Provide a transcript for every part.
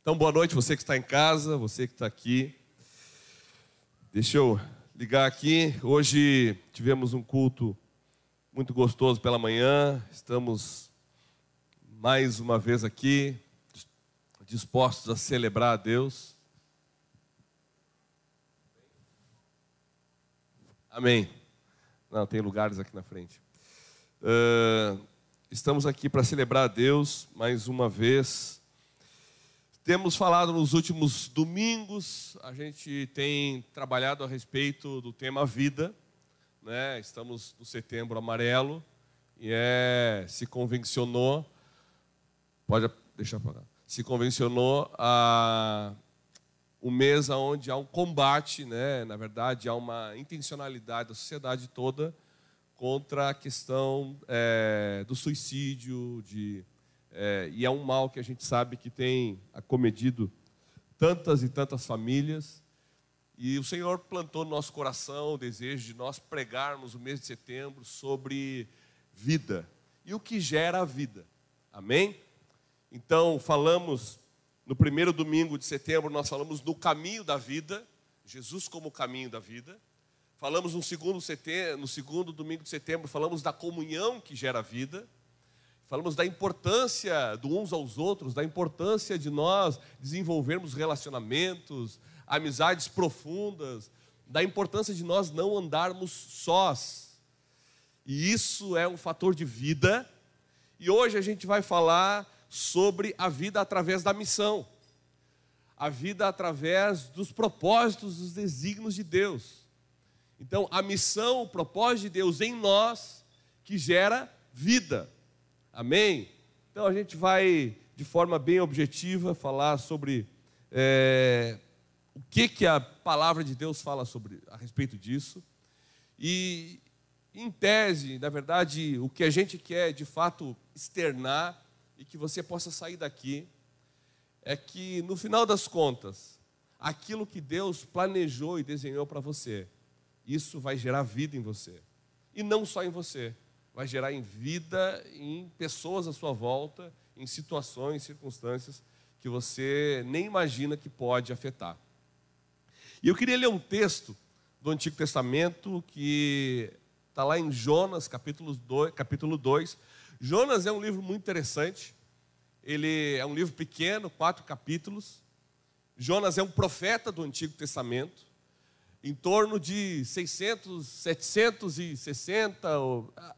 Então, boa noite, você que está em casa, você que está aqui. Deixa eu ligar aqui. Hoje tivemos um culto muito gostoso pela manhã. Estamos mais uma vez aqui, dispostos a celebrar a Deus. Amém. Não, tem lugares aqui na frente. Estamos aqui para celebrar a Deus mais uma vez. Temos falado nos últimos domingos, a gente tem trabalhado a respeito do tema vida, né? Estamos no Setembro Amarelo e se convencionou, pode deixar para lá, se convencionou um mês onde há um combate, né? Na verdade, há uma intencionalidade da sociedade toda contra a questão do suicídio, e é um mal que a gente sabe que tem acometido tantas e tantas famílias. E o Senhor plantou no nosso coração o desejo de nós pregarmos o mês de setembro sobre vida e o que gera a vida. Amém? Então, falamos no primeiro domingo de setembro, nós falamos do caminho da vida, Jesus como o caminho da vida. Falamos no segundo domingo de setembro, falamos da comunhão que gera a vida. Falamos da importância do uns aos outros, da importância de nós desenvolvermos relacionamentos, amizades profundas, da importância de nós não andarmos sós. E isso é um fator de vida. E hoje a gente vai falar sobre a vida através da missão. A vida através dos propósitos, dos desígnios de Deus. Então, a missão, o propósito de Deus em nós, que gera vida. Amém? Então a gente vai, de forma bem objetiva, falar sobre o que a palavra de Deus fala a respeito disso. E, em tese, na verdade, o que a gente quer, de fato, externar e que você possa sair daqui, é que, no final das contas, aquilo que Deus planejou e desenhou para você, isso vai gerar vida em você. E não só em você. Vai gerar em vida, em pessoas à sua volta, em situações, circunstâncias que você nem imagina que pode afetar. E eu queria ler um texto do Antigo Testamento que está lá em Jonas, capítulo 2. Jonas é um livro muito interessante. Ele é um livro pequeno, 4 capítulos. Jonas é um profeta do Antigo Testamento. Em torno de 760,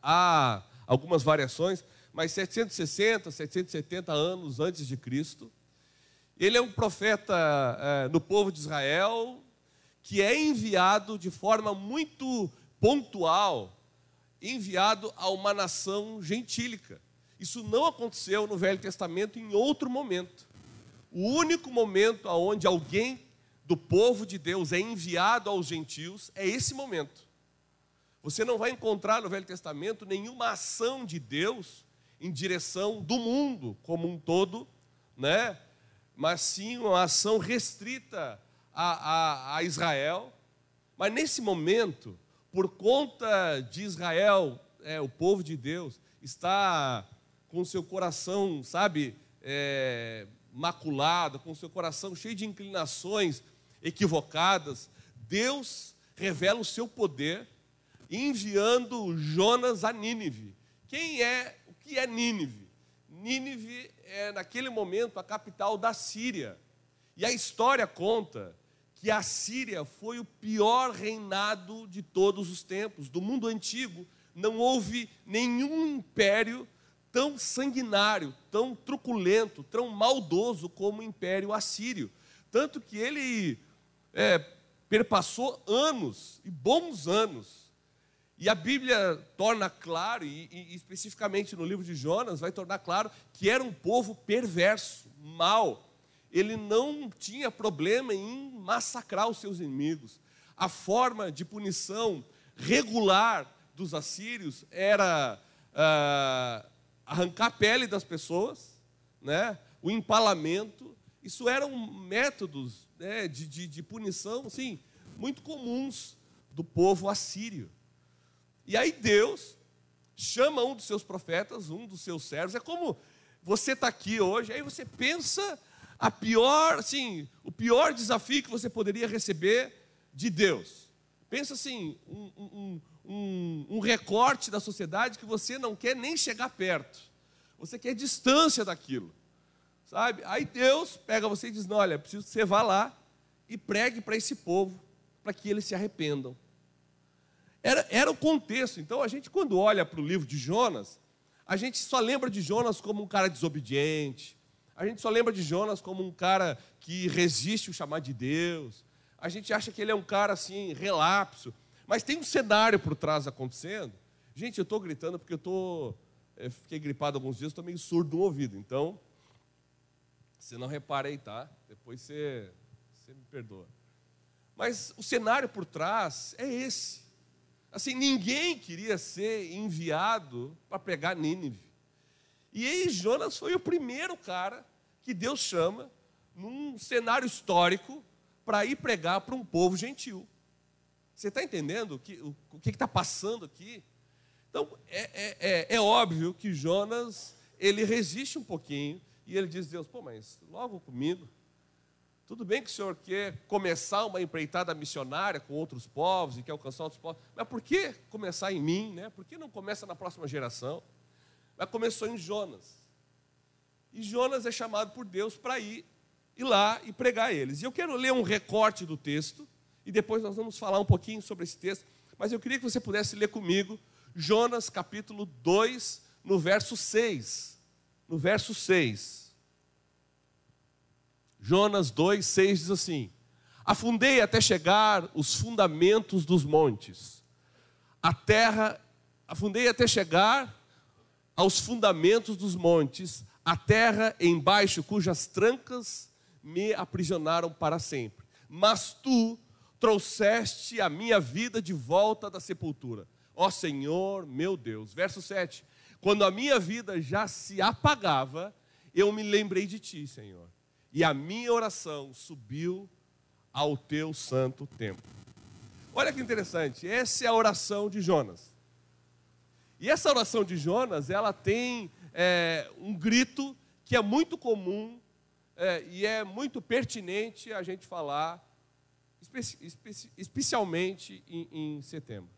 há algumas variações, mas 760, 770 anos antes de Cristo. Ele é um profeta no povo de Israel, que é enviado de forma muito pontual, enviado a uma nação gentílica. Isso não aconteceu no Velho Testamento em outro momento. O único momento onde alguém do povo de Deus é enviado aos gentios, é esse momento. Você não vai encontrar no Velho Testamento nenhuma ação de Deus em direção do mundo como um todo, né? Mas sim uma ação restrita a Israel. Mas nesse momento, por conta de Israel, o povo de Deus está com o seu coração, maculado, com o seu coração cheio de inclinações equivocadas, Deus revela o seu poder enviando Jonas a Nínive. O que é Nínive? Nínive é, naquele momento, a capital da Síria. E a história conta que a Síria foi o pior reinado de todos os tempos. Do mundo antigo, não houve nenhum império tão sanguinário, tão truculento, tão maldoso como o Império Assírio. Tanto que ele perpassou anos, e bons anos. E a Bíblia torna claro, e especificamente no livro de Jonas, vai tornar claro que era um povo perverso, mau. Ele não tinha problema em massacrar os seus inimigos. A forma de punição regular dos assírios era arrancar a pele das pessoas, né? O empalamento. Isso eram métodos, né, de punição, assim, muito comuns do povo assírio. E aí Deus chama um dos seus profetas, um dos seus servos. É como você está aqui hoje, aí você pensa o pior desafio que você poderia receber de Deus. Pensa assim, um recorte da sociedade que você não quer nem chegar perto. Você quer distância daquilo, sabe? Aí Deus pega você e diz, não, olha, é preciso que você vá lá e pregue para esse povo, para que eles se arrependam. Era o contexto. Então, a gente, quando olha para o livro de Jonas, a gente só lembra de Jonas como um cara desobediente, a gente só lembra de Jonas como um cara que resiste o chamado de Deus, a gente acha que ele é um cara assim, relapso, mas tem um cenário por trás acontecendo. Gente, eu estou gritando porque eu fiquei gripado alguns dias, estou meio surdo no ouvido, então, você não repara aí, tá? Depois você me perdoa. Mas o cenário por trás é esse. Assim, ninguém queria ser enviado para pregar Nínive. E aí Jonas foi o primeiro cara que Deus chama, num cenário histórico, para ir pregar para um povo gentil. Você está entendendo o que está passando aqui? Então, é óbvio que Jonas, ele resiste um pouquinho, e ele diz, Deus, mas logo comigo, tudo bem que o senhor quer começar uma empreitada missionária com outros povos e quer alcançar outros povos, mas por que começar em mim, né? Por que não começa na próxima geração? Mas começou em Jonas. E Jonas é chamado por Deus para ir lá e pregar a eles. E eu quero ler um recorte do texto, e depois nós vamos falar um pouquinho sobre esse texto, mas eu queria que você pudesse ler comigo Jonas capítulo 2, no verso 6. No verso 6. Jonas 2, 6 diz assim: afundei até chegar os fundamentos dos montes. Afundei até chegar aos fundamentos dos montes, a terra embaixo cujas trancas me aprisionaram para sempre. Mas tu trouxeste a minha vida de volta da sepultura. Ó Senhor, meu Deus. Verso 7. Quando a minha vida já se apagava, eu me lembrei de ti, Senhor. E a minha oração subiu ao teu santo templo. Olha que interessante, essa é a oração de Jonas. E essa oração de Jonas, ela tem um grito que é muito comum e é muito pertinente a gente falar, especialmente em setembro.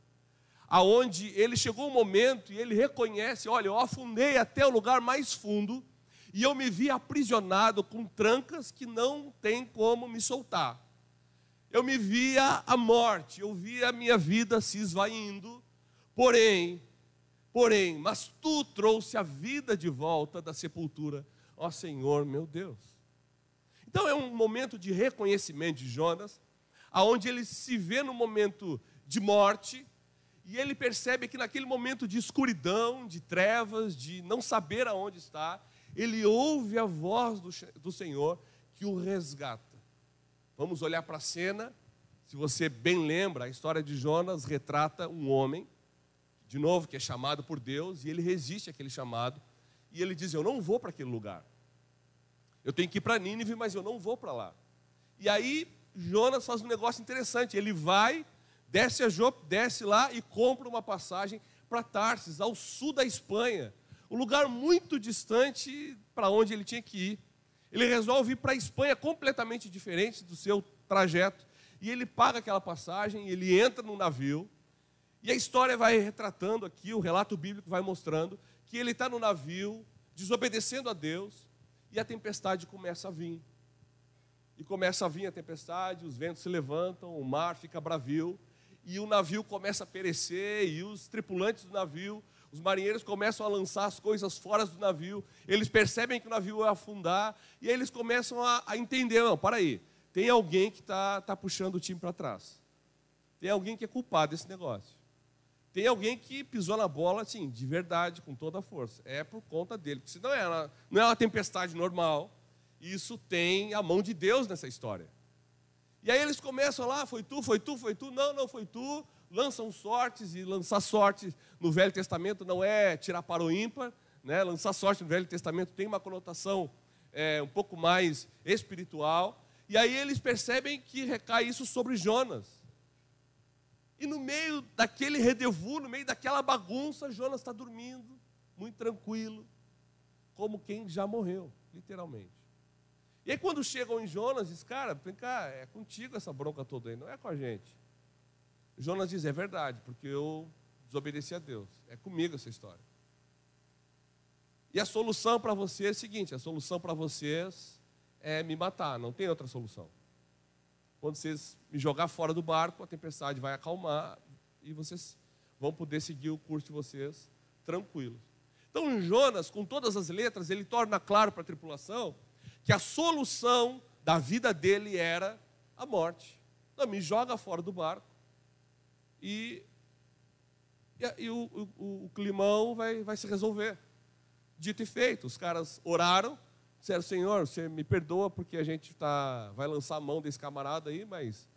Aonde ele chegou um momento e ele reconhece, olha, eu afundei até o lugar mais fundo, e eu me vi aprisionado com trancas que não tem como me soltar. Eu me via a morte, eu via a minha vida se esvaindo, porém, mas tu trouxe a vida de volta da sepultura, ó Senhor, meu Deus. Então é um momento de reconhecimento de Jonas, aonde ele se vê no momento de morte, e ele percebe que naquele momento de escuridão, de trevas, de não saber aonde está, ele ouve a voz do Senhor que o resgata. Vamos olhar para a cena. Se você bem lembra, a história de Jonas retrata um homem, de novo, que é chamado por Deus, e ele resiste àquele chamado, e ele diz, eu não vou para aquele lugar. Eu tenho que ir para Nínive, mas eu não vou para lá. E aí, Jonas faz um negócio interessante, ele vai, desce a Jope, desce lá e compra uma passagem para Tarsis, ao sul da Espanha, um lugar muito distante para onde ele tinha que ir. Ele resolve ir para a Espanha completamente diferente do seu trajeto, e ele paga aquela passagem, ele entra num navio, e a história vai retratando aqui, o relato bíblico vai mostrando, que ele está no navio, desobedecendo a Deus, e a tempestade começa a vir. E começa a vir a tempestade, os ventos se levantam, o mar fica bravio, e o navio começa a perecer, e os tripulantes do navio, os marinheiros começam a lançar as coisas fora do navio, eles percebem que o navio vai afundar, e aí eles começam a entender, não, para aí, tem alguém que está puxando o time para trás, tem alguém que é culpado desse negócio, tem alguém que pisou na bola, assim, de verdade, com toda a força, é por conta dele, porque senão não é uma tempestade normal, isso tem a mão de Deus nessa história. E aí eles começam lá, foi tu, não foi tu, lançam sortes, e lançar sorte no Velho Testamento não é tirar para o ímpar, né? Lançar sorte no Velho Testamento tem uma conotação um pouco mais espiritual, e aí eles percebem que recai isso sobre Jonas. E no meio daquele redevu, no meio daquela bagunça, Jonas está dormindo, muito tranquilo, como quem já morreu, literalmente. E aí quando chegam em Jonas, diz, cara, vem cá, é contigo essa bronca toda aí, não é com a gente. Jonas diz, é verdade, porque eu desobedeci a Deus. É comigo essa história. E a solução para você é a seguinte, a solução para vocês é me matar, não tem outra solução. Quando vocês me jogar fora do barco, a tempestade vai acalmar e vocês vão poder seguir o curso de vocês tranquilos. Então Jonas, com todas as letras, ele torna claro para a tripulação que a solução da vida dele era a morte. Então me joga fora do barco e o climão vai se resolver. Dito e feito, os caras oraram, disseram, Senhor, você me perdoa porque a gente vai lançar a mão desse camarada aí, mas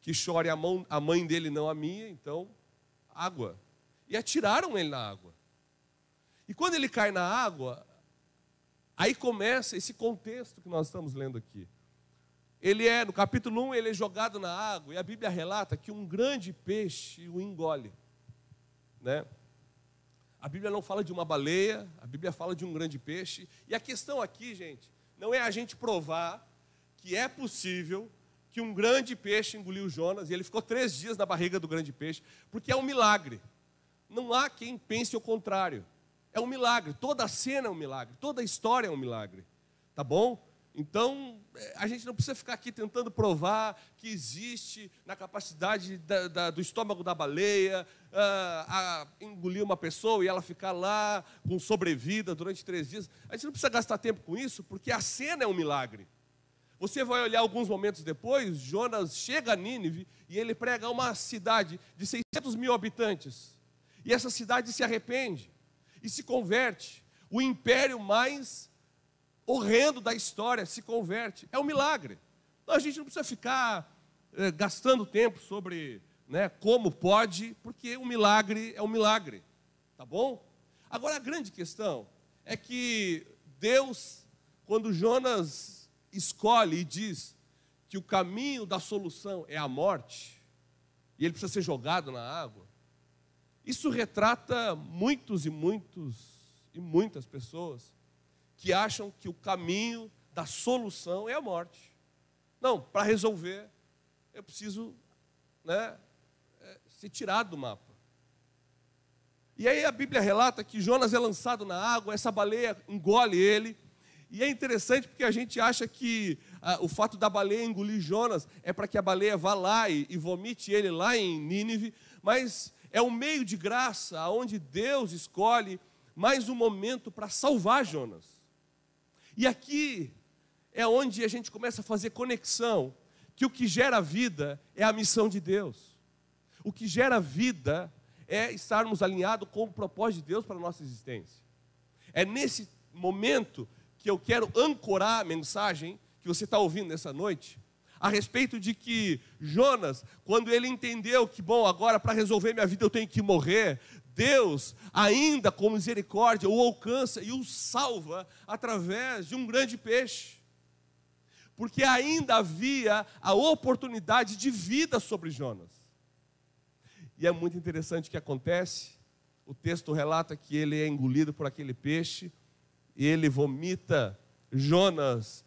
que chore a mãe dele, não a minha, então, água. E atiraram ele na água. E quando ele cai na água, aí começa esse contexto que nós estamos lendo aqui. No capítulo 1, ele é jogado na água, e a Bíblia relata que um grande peixe o engole, né? A Bíblia não fala de uma baleia, a Bíblia fala de um grande peixe. E a questão aqui, gente, não é a gente provar que é possível que um grande peixe engoliu Jonas, e ele ficou 3 dias na barriga do grande peixe, porque é um milagre. Não há quem pense o contrário. É um milagre, toda a cena é um milagre, toda a história é um milagre. Tá bom? Então, a gente não precisa ficar aqui tentando provar que existe na capacidade do estômago da baleia engolir uma pessoa e ela ficar lá com sobrevida durante 3 dias. A gente não precisa gastar tempo com isso, porque a cena é um milagre. Você vai olhar alguns momentos depois, Jonas chega a Nínive e ele prega uma cidade de 600 mil habitantes. E essa cidade se arrepende e se converte. O império mais horrendo da história se converte. É um milagre. Então, a gente não precisa ficar gastando tempo sobre como pode, porque o milagre é um milagre. Tá bom? Agora, a grande questão é que Deus, quando Jonas escolhe e diz que o caminho da solução é a morte, e ele precisa ser jogado na água, isso retrata muitos e muitas pessoas que acham que o caminho da solução é a morte. Não, para resolver, eu preciso ser tirado do mapa. E aí a Bíblia relata que Jonas é lançado na água, essa baleia engole ele, e é interessante porque a gente acha que o fato da baleia engolir Jonas é para que a baleia vá lá e vomite ele lá em Nínive, mas é um meio de graça, onde Deus escolhe mais um momento para salvar Jonas. E aqui é onde a gente começa a fazer conexão, que o que gera vida é a missão de Deus. O que gera vida é estarmos alinhados com o propósito de Deus para a nossa existência. É nesse momento que eu quero ancorar a mensagem que você está ouvindo nessa noite, a respeito de que Jonas, quando ele entendeu que, agora para resolver minha vida eu tenho que morrer, Deus, ainda com misericórdia, o alcança e o salva através de um grande peixe. Porque ainda havia a oportunidade de vida sobre Jonas. E é muito interessante o que acontece. O texto relata que ele é engolido por aquele peixe, e ele vomita Jonas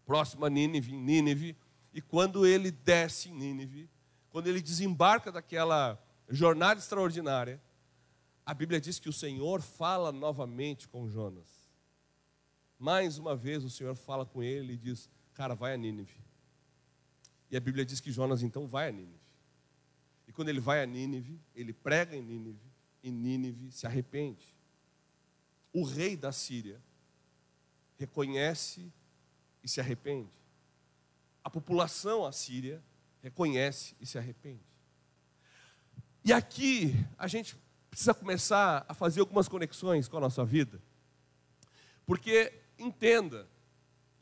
próximo a Nínive, e quando ele desce em Nínive, quando ele desembarca daquela jornada extraordinária, a Bíblia diz que o Senhor fala novamente com Jonas. Mais uma vez o Senhor fala com ele e diz, cara, vai a Nínive. E a Bíblia diz que Jonas então vai a Nínive. E quando ele vai a Nínive, ele prega em Nínive, e Nínive se arrepende. O rei da Síria reconhece e se arrepende. A população assíria reconhece e se arrepende. E aqui a gente precisa começar a fazer algumas conexões com a nossa vida. Porque, entenda,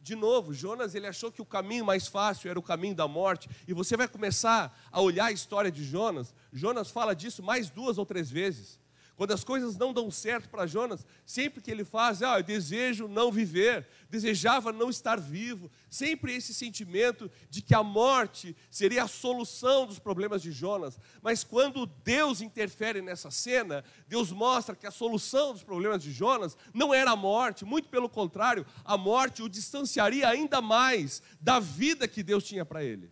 de novo, Jonas ele achou que o caminho mais fácil era o caminho da morte. E você vai começar a olhar a história de Jonas. Jonas fala disso mais 2 ou 3 vezes. Quando as coisas não dão certo para Jonas, sempre que ele faz, eu desejo não viver, desejava não estar vivo, sempre esse sentimento de que a morte seria a solução dos problemas de Jonas. Mas quando Deus interfere nessa cena, Deus mostra que a solução dos problemas de Jonas não era a morte, muito pelo contrário, a morte o distanciaria ainda mais da vida que Deus tinha para ele.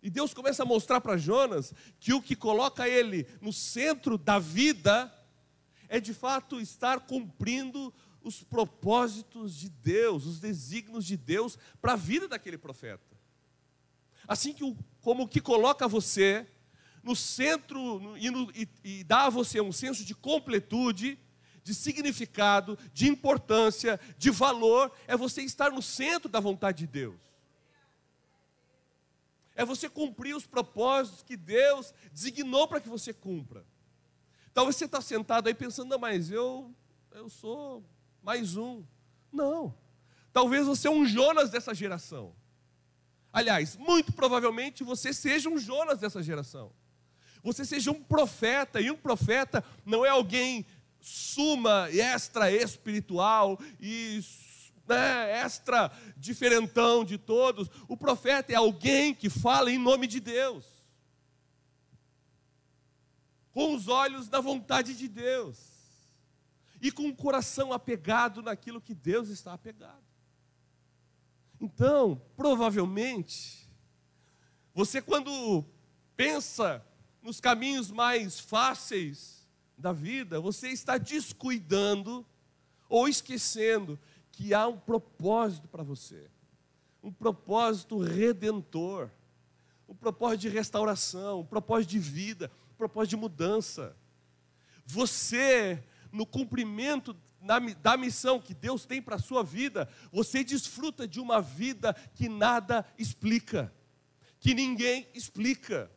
E Deus começa a mostrar para Jonas que o que coloca ele no centro da vida é de fato estar cumprindo os propósitos de Deus, os desígnios de Deus para a vida daquele profeta. Assim como o que coloca você no centro e dá a você um senso de completude, de significado, de importância, de valor, é você estar no centro da vontade de Deus. É você cumprir os propósitos que Deus designou para que você cumpra. Talvez você está sentado aí pensando, não, mas eu sou mais um. Não. Talvez você é um Jonas dessa geração. Aliás, muito provavelmente você seja um Jonas dessa geração. Você seja um profeta, e um profeta não é alguém suma, extra espiritual e extra diferentão de todos. O profeta é alguém que fala em nome de Deus, com os olhos na vontade de Deus e com o coração apegado naquilo que Deus está apegado. Então, provavelmente, você quando pensa nos caminhos mais fáceis da vida, você está descuidando ou esquecendo que há um propósito para você, um propósito redentor, um propósito de restauração, um propósito de vida, um propósito de mudança. Você, no cumprimento da missão que Deus tem para a sua vida, você desfruta de uma vida que nada explica, que ninguém explica.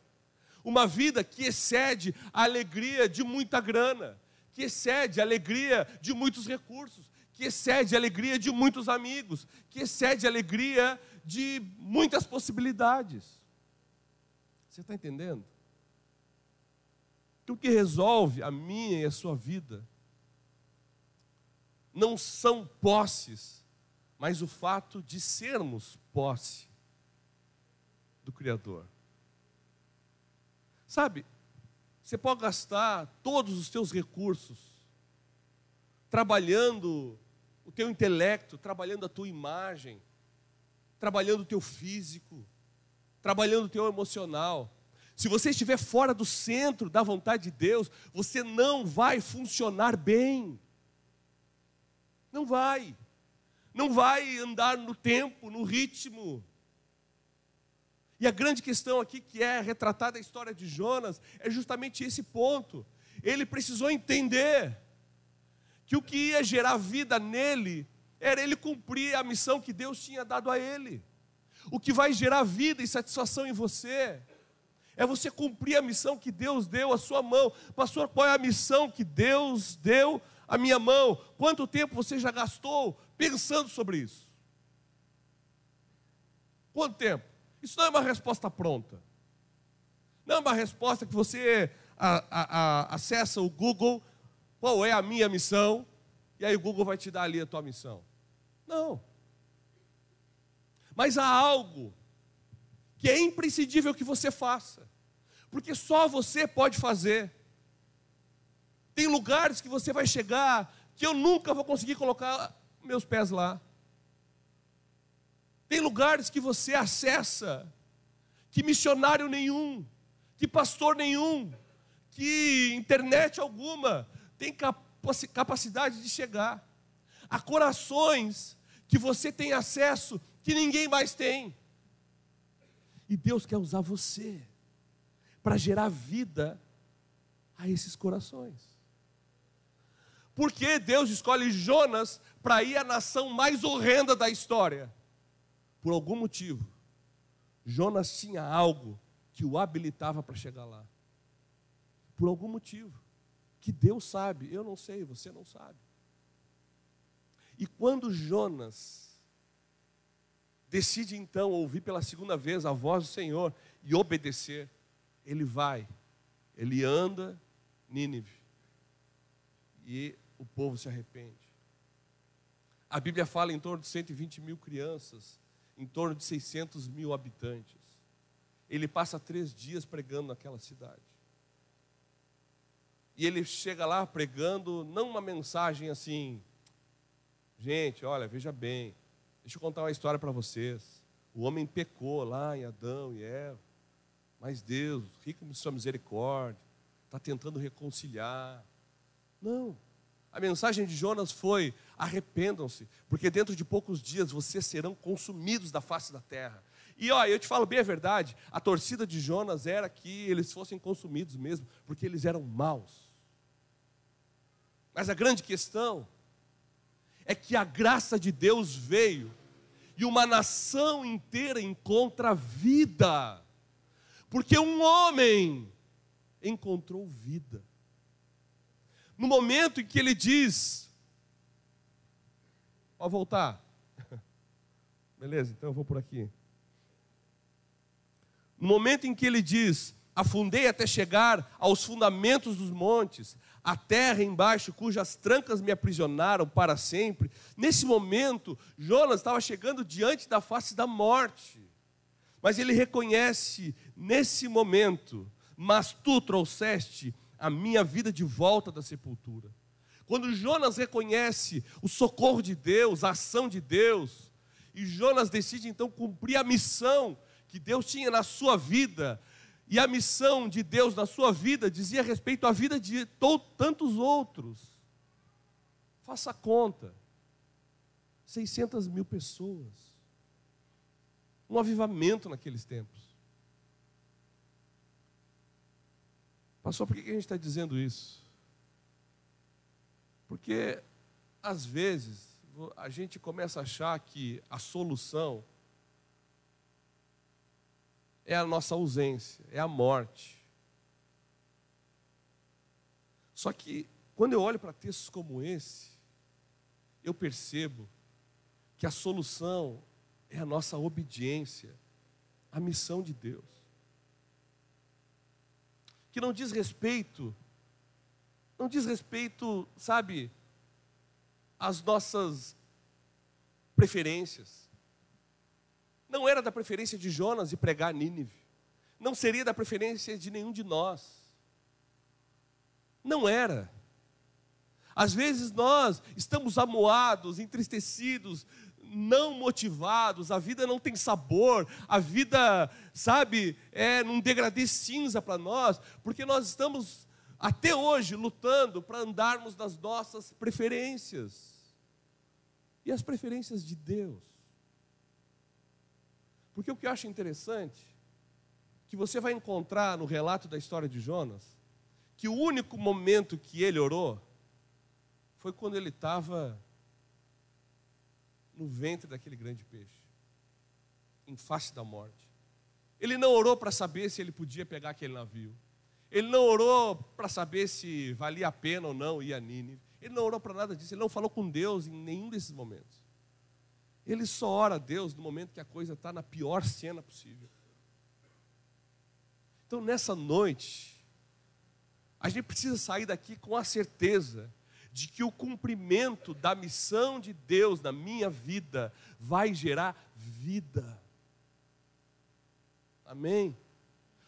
Uma vida que excede a alegria de muita grana, que excede a alegria de muitos recursos, que excede a alegria de muitos amigos, que excede a alegria de muitas possibilidades. Você está entendendo? Que o que resolve a minha e a sua vida não são posses, mas o fato de sermos posse do Criador. Sabe, você pode gastar todos os seus recursos trabalhando o teu intelecto, trabalhando a tua imagem, trabalhando o teu físico, trabalhando o teu emocional. Se você estiver fora do centro da vontade de Deus, você não vai funcionar bem. Não vai. Não vai andar no tempo, no ritmo. E a grande questão aqui, que é retratada a história de Jonas, é justamente esse ponto. Ele precisou entender que o que ia gerar vida nele era ele cumprir a missão que Deus tinha dado a ele. O que vai gerar vida e satisfação em você é você cumprir a missão que Deus deu à sua mão. Pastor, qual é a missão que Deus deu à minha mão? Quanto tempo você já gastou pensando sobre isso? Quanto tempo? Isso não é uma resposta pronta. Não é uma resposta que você acessa o Google, qual é a minha missão, e aí o Google vai te dar ali a tua missão. Não. Mas há algo que é imprescindível que você faça, porque só você pode fazer. Tem lugares que você vai chegar que eu nunca vou conseguir colocar meus pés lá. Tem lugares que você acessa que missionário nenhum, que pastor nenhum, que internet alguma tem capacidade de chegar. Há corações que você tem acesso que ninguém mais tem. E Deus quer usar você para gerar vida a esses corações. Por que Deus escolhe Jonas para ir à nação mais horrenda da história? Por algum motivo. Jonas tinha algo que o habilitava para chegar lá. Por algum motivo. Que Deus sabe, eu não sei, você não sabe. E quando Jonas decide então ouvir pela segunda vez a voz do Senhor e obedecer, ele vai, ele anda Nínive. E o povo se arrepende. A Bíblia fala em torno de 120 mil crianças, em torno de 600 mil habitantes. Ele passa 3 dias pregando naquela cidade. E ele chega lá pregando, não uma mensagem assim, gente, olha, veja bem, deixa eu contar uma história para vocês. O homem pecou lá em Adão e Eva, mas Deus, rico de sua misericórdia, está tentando reconciliar. Não, a mensagem de Jonas foi: arrependam-se, porque dentro de poucos dias vocês serão consumidos da face da terra. E eu te falo bem a verdade, a torcida de Jonas era que eles fossem consumidos mesmo, porque eles eram maus. Mas a grande questão é que a graça de Deus veio e uma nação inteira encontra vida, porque um homem encontrou vida. No momento em que ele diz, pode voltar, beleza, então eu vou por aqui. No momento em que ele diz, afundei até chegar aos fundamentos dos montes, a terra embaixo, cujas trancas me aprisionaram para sempre. Nesse momento, Jonas estava chegando diante da face da morte. Mas ele reconhece, nesse momento, mas tu trouxeste a minha vida de volta da sepultura. Quando Jonas reconhece o socorro de Deus, a ação de Deus, e Jonas decide então cumprir a missão que Deus tinha na sua vida, e a missão de Deus na sua vida dizia respeito à vida de tantos outros. Faça a conta, 600 mil pessoas, um avivamento naqueles tempos. Pastor, por que a gente está dizendo isso? Porque, às vezes, a gente começa a achar que a solução é a nossa ausência, é a morte. Só que, quando eu olho para textos como esse, eu percebo que a solução é a nossa obediência à missão de Deus. Que não diz respeito, sabe, às nossas preferências. Não era da preferência de Jonas de pregar Nínive. Não seria da preferência de nenhum de nós. Não era. Às vezes nós estamos amuados, entristecidos, não motivados, a vida não tem sabor, a vida, sabe, é num degradê cinza para nós, porque nós estamos até hoje lutando para andarmos nas nossas preferências. E as preferências de Deus. Porque o que eu acho interessante, que você vai encontrar no relato da história de Jonas, que o único momento que ele orou, foi quando ele estava no ventre daquele grande peixe, em face da morte. Ele não orou para saber se ele podia pegar aquele navio. Ele não orou para saber se valia a pena ou não ir a Nínive. Ele não orou para nada disso, ele não falou com Deus em nenhum desses momentos. Ele só ora a Deus no momento que a coisa está na pior cena possível. Então, nessa noite, a gente precisa sair daqui com a certeza de que o cumprimento da missão de Deus na minha vida vai gerar vida. Amém?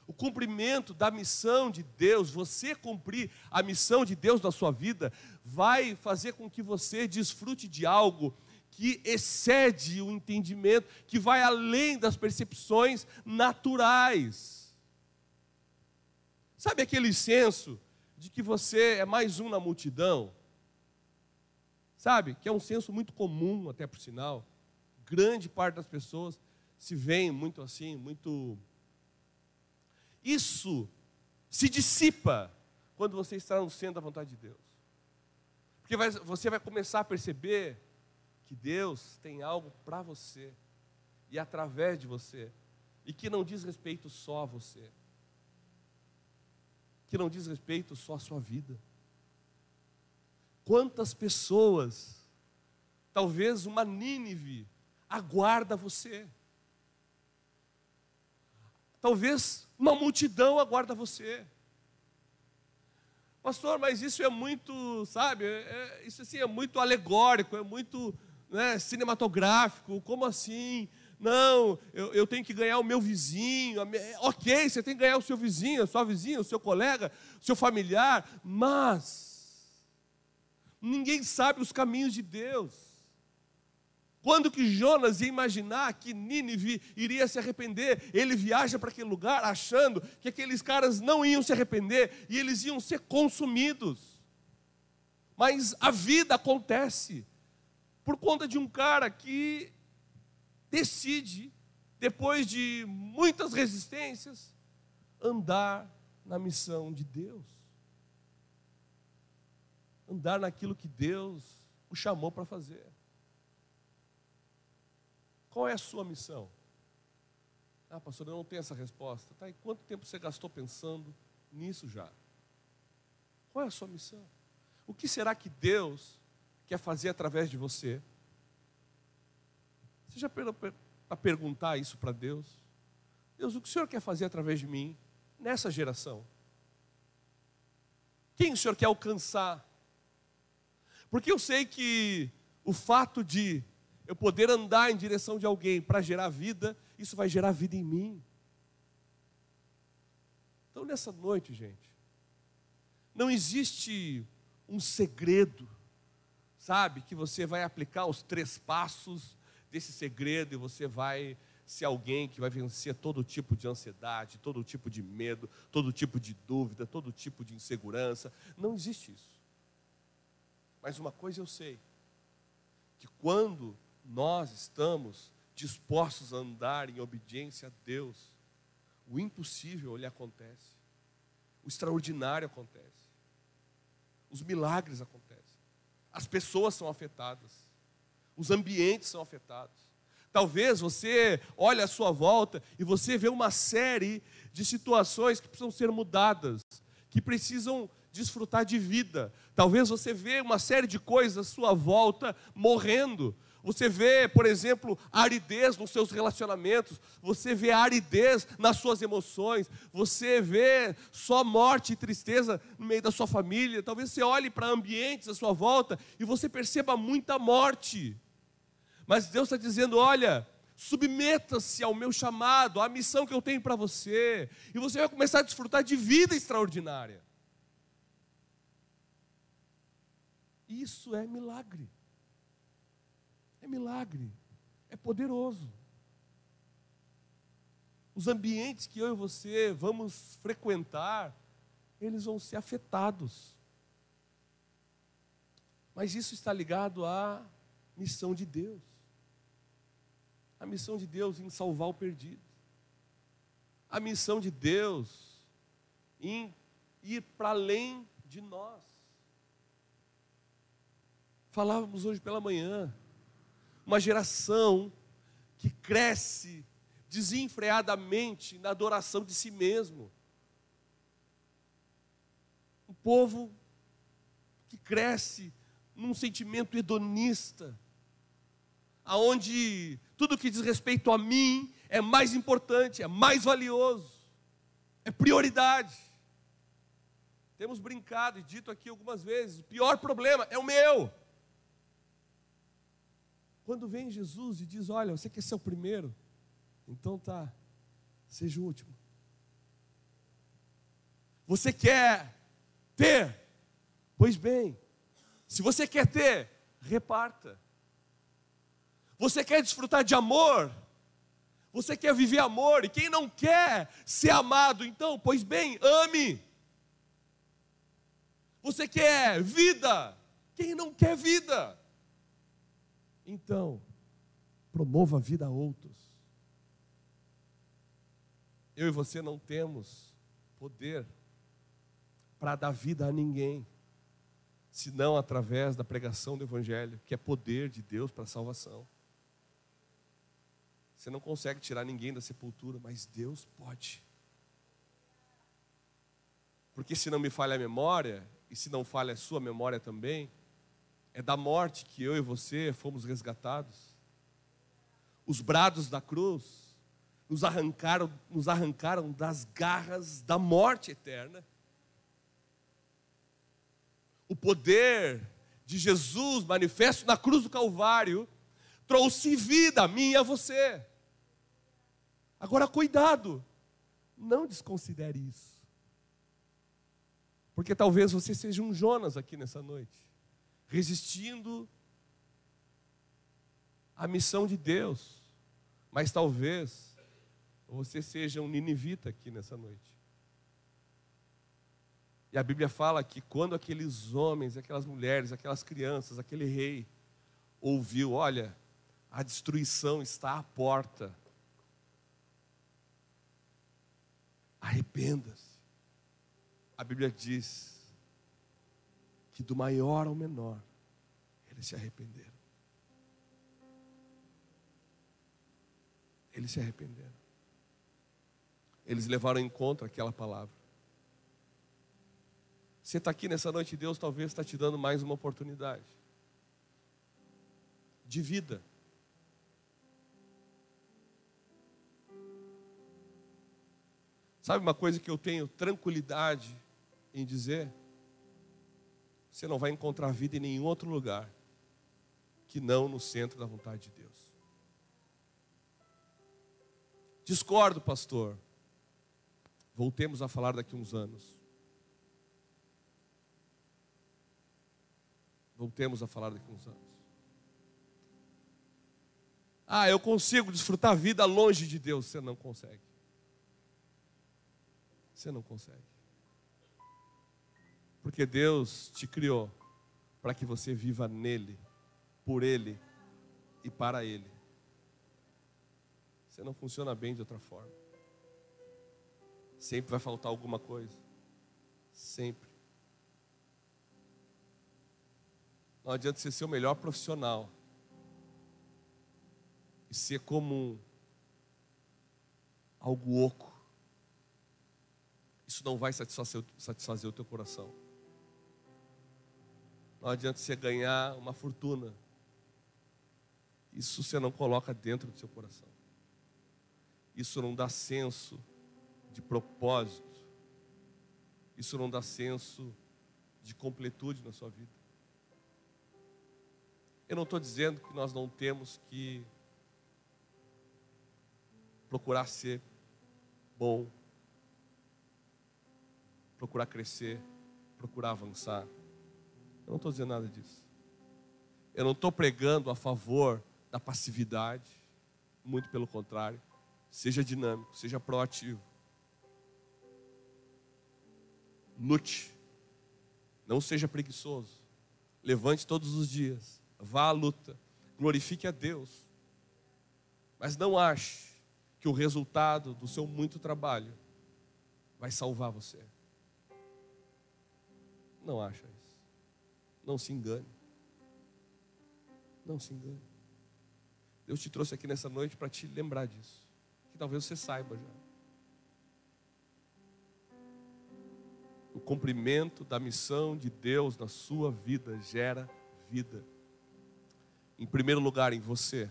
O cumprimento da missão de Deus, você cumprir a missão de Deus na sua vida, vai fazer com que você desfrute de algo que excede o entendimento, que vai além das percepções naturais. Sabe aquele senso de que você é mais um na multidão? Sabe? Que é um senso muito comum, até por sinal. Grande parte das pessoas se veem muito assim, muito... Isso se dissipa quando você está no centro da vontade de Deus. Porque você vai começar a perceber que Deus tem algo para você e através de você, e que não diz respeito só a você, que não diz respeito só à sua vida. Quantas pessoas, talvez uma Nínive, aguarda você. Talvez uma multidão aguarda você. Pastor, mas isso é muito, sabe, isso assim é muito alegórico, é muito, né, cinematográfico, como assim? Não, eu tenho que ganhar o meu vizinho. Ok, você tem que ganhar o seu vizinho, a sua vizinha, o seu colega, o seu familiar, mas ninguém sabe os caminhos de Deus. Quando que Jonas ia imaginar que Nínive iria se arrepender? Ele viaja para aquele lugar achando que aqueles caras não iam se arrepender e eles iam ser consumidos. Mas a vida acontece por conta de um cara que decide, depois de muitas resistências, andar na missão de Deus. Andar naquilo que Deus o chamou para fazer. Qual é a sua missão? Ah, pastor, eu não tenho essa resposta. Tá, e quanto tempo você gastou pensando nisso já? Qual é a sua missão? O que será que Deus quer fazer através de você? Você já parou para perguntar isso para Deus? Deus, o que o Senhor quer fazer através de mim, nessa geração? Quem o Senhor quer alcançar? Porque eu sei que o fato de eu poder andar em direção de alguém para gerar vida, isso vai gerar vida em mim. Então nessa noite, gente, não existe um segredo, sabe, que você vai aplicar os 3 passos desse segredo e você vai ser alguém que vai vencer todo tipo de ansiedade, todo tipo de medo, todo tipo de dúvida, todo tipo de insegurança. Não existe isso. Mas uma coisa eu sei, que quando nós estamos dispostos a andar em obediência a Deus, o impossível ele acontece, o extraordinário acontece, os milagres acontecem, as pessoas são afetadas, os ambientes são afetados. Talvez você olhe à sua volta e você vê uma série de situações que precisam ser mudadas, que precisam desfrutar de vida. Talvez você vê uma série de coisas à sua volta morrendo. Você vê, por exemplo, aridez nos seus relacionamentos, você vê aridez nas suas emoções, você vê só morte e tristeza no meio da sua família. Talvez você olhe para ambientes à sua volta e você perceba muita morte. Mas Deus está dizendo, olha, submeta-se ao meu chamado, à missão que eu tenho para você, e você vai começar a desfrutar de vida extraordinária. Isso é milagre. É milagre, é poderoso. Os ambientes que eu e você vamos frequentar, eles vão ser afetados. Mas isso está ligado à missão de Deus. A missão de Deus em salvar o perdido. A missão de Deus em ir para além de nós. Falávamos hoje pela manhã, uma geração que cresce desenfreadamente na adoração de si mesmo. Um povo que cresce num sentimento hedonista, aonde tudo que diz respeito a mim é mais importante, é mais valioso, é prioridade. Temos brincado e dito aqui algumas vezes, o pior problema é o meu. Quando vem Jesus e diz, olha, você quer ser o primeiro? Então tá, seja o último. Você quer ter? Pois bem, se você quer ter, reparta. Você quer desfrutar de amor? Você quer viver amor? E quem não quer ser amado, então, pois bem, ame. Você quer vida? Quem não quer vida? Então, promova a vida a outros. Eu e você não temos poder para dar vida a ninguém, senão através da pregação do Evangelho, que é poder de Deus para a salvação. Você não consegue tirar ninguém da sepultura, mas Deus pode. Porque se não me falha a memória, e se não falha a sua memória também, é da morte que eu e você fomos resgatados. Os brados da cruz nos arrancaram das garras da morte eterna. O poder de Jesus manifesto na cruz do Calvário trouxe vida a mim e a você. Agora cuidado, não desconsidere isso. Porque talvez você seja um Jonas aqui nessa noite, resistindo à missão de Deus. Mas talvez você seja um ninivita aqui nessa noite. E a Bíblia fala que quando aqueles homens, aquelas mulheres, aquelas crianças, aquele rei ouviu, olha, a destruição está à porta. Arrependa-se. A Bíblia diz que do maior ao menor, eles se arrependeram. Eles se arrependeram. Eles levaram em conta aquela palavra. Você está aqui nessa noite, Deus talvez está te dando mais uma oportunidade de vida. Sabe uma coisa que eu tenho tranquilidade em dizer? Você não vai encontrar vida em nenhum outro lugar que não no centro da vontade de Deus. Discordo, pastor. Voltemos a falar daqui a uns anos. Voltemos a falar daqui a uns anos. Ah, eu consigo desfrutar a vida longe de Deus. Você não consegue. Você não consegue. Porque Deus te criou para que você viva nele, por Ele e para Ele. Você não funciona bem de outra forma. Sempre vai faltar alguma coisa. Sempre. Não adianta você ser o melhor profissional e ser como algo oco. Isso não vai satisfazer o teu coração. Não adianta você ganhar uma fortuna. Isso você não coloca dentro do seu coração. Isso não dá senso de propósito. Isso não dá senso de completude na sua vida. Eu não estou dizendo que nós não temos que procurar ser bom, procurar crescer, procurar avançar. Eu não estou dizendo nada disso. Eu não estou pregando a favor da passividade, muito pelo contrário. Seja dinâmico, seja proativo. Lute, não seja preguiçoso. Levante todos os dias, vá à luta, glorifique a Deus. Mas não ache que o resultado do seu muito trabalho vai salvar você. Não acha isso. Não se engane. Não se engane. Deus te trouxe aqui nessa noite para te lembrar disso. Que talvez você saiba já. O cumprimento da missão de Deus na sua vida gera vida. Em primeiro lugar em você.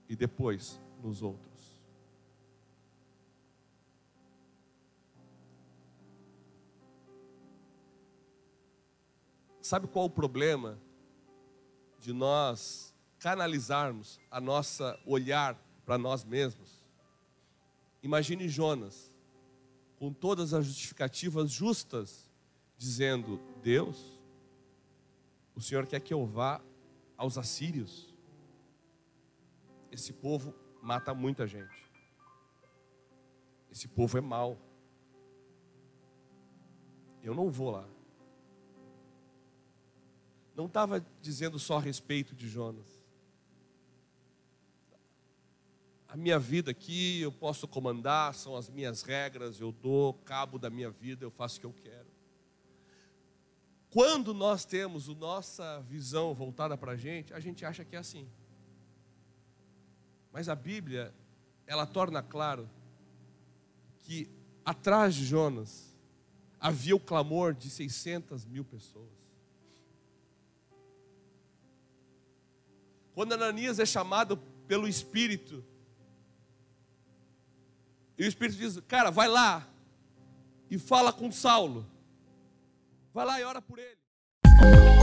E depois nos outros. Sabe qual o problema de nós canalizarmos a nossa olhar para nós mesmos? Imagine Jonas, com todas as justificativas justas, dizendo: Deus, o Senhor quer que eu vá aos assírios? Esse povo mata muita gente. Esse povo é mau. Eu não vou lá. Não estava dizendo só a respeito de Jonas. A minha vida aqui, eu posso comandar, são as minhas regras, eu dou cabo da minha vida, eu faço o que eu quero. Quando nós temos a nossa visão voltada para a gente acha que é assim. Mas a Bíblia, ela torna claro que atrás de Jonas havia o clamor de 600 mil pessoas. Quando Ananias é chamado pelo Espírito, e o Espírito diz: cara, vai lá e fala com Saulo. Vai lá e ora por ele.